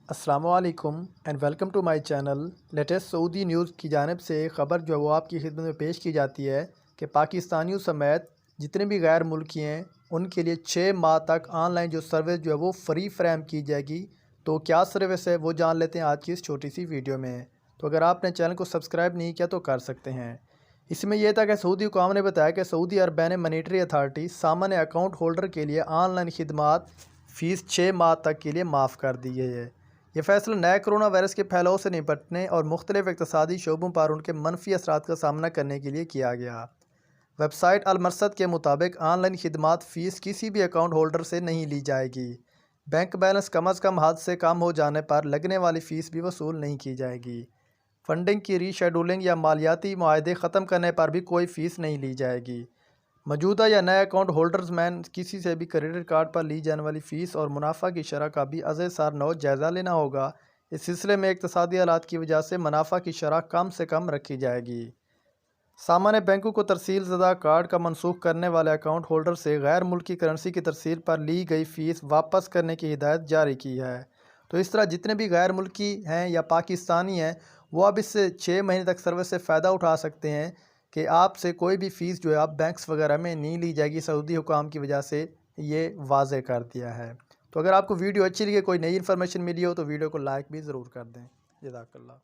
अस्सलामुअलैकुम and welcome to my channel. Latest Saudi news की जानिब से ख़बर जो है वो आपकी खिदमत में पेश की जाती है कि पाकिस्तानियों समेत जितने भी गैर मुल्की हैं उनके लिए 6 माह तक ऑनलाइन जो सर्विस जो है वो फ्री फ्राहम की जाएगी। तो क्या सर्विस है वो जान लेते हैं आज की इस छोटी सी वीडियो में। तो अगर आपने चैनल को सब्सक्राइब नहीं किया तो कर सकते हैं। इसमें यह था कि सऊदी हुकाम ने बताया कि सऊदी अरबैन मॉनेटरी अथॉरिटी सामान्य अकाउंट होल्डर के लिए ऑनलाइन खिदमात फ़ीस 6 माह तक के लिए माफ़ कर दी गई है। यह फैसला नए कोरोना वायरस के फैलाव से निपटने और मुख्तलिफ इक़्तिसादी शोबों पर उनके मनफी असरात का सामना करने के लिए किया गया। वेबसाइट अल-मरसद के मुताबिक ऑनलाइन खिदमात फ़ीस किसी भी अकाउंट होल्डर से नहीं ली जाएगी। बैंक बैलेंस कम अज़ कम हद से कम हो जाने पर लगने वाली फ़ीस भी वसूल नहीं की जाएगी। फंडिंग की रीशेड्यूलिंग या मालियाती मुआहदे ख़त्म करने पर भी कोई फ़ीस नहीं ली जाएगी। मौजूदा या नए अकाउंट होल्डर्स में किसी से भी क्रेडिट कार्ड पर ली जाने वाली फ़ीस और मुनाफा की शरह का भी अज़े सार नौ जायज़ा लेना होगा। इस सिलसिले में इक़्तिसादी हालात की वजह से मुनाफा की शरह कम से कम रखी जाएगी। सामान्य बैंकों को तरसील ज़दा कार्ड का मनसूख करने वाले अकाउंट होल्डर से गैर मुल्की करेंसी की तरसील पर ली गई फ़ीस वापस करने की हिदायत जारी की है। तो इस तरह जितने भी गैर मुल्की हैं या पाकिस्तानी हैं वो अब इससे 6 महीने तक सर्विस से फ़ायदा उठा सकते हैं कि आपसे कोई भी फ़ीस जो है आप बैंक्स वगैरह में नहीं ली जाएगी। सऊदी हुकाम की वजह से ये वाज़े कर दिया है। तो अगर आपको वीडियो अच्छी लगी, कोई नई इन्फॉर्मेशन मिली हो तो वीडियो को लाइक भी ज़रूर कर दें। जज़ाकल्लाह।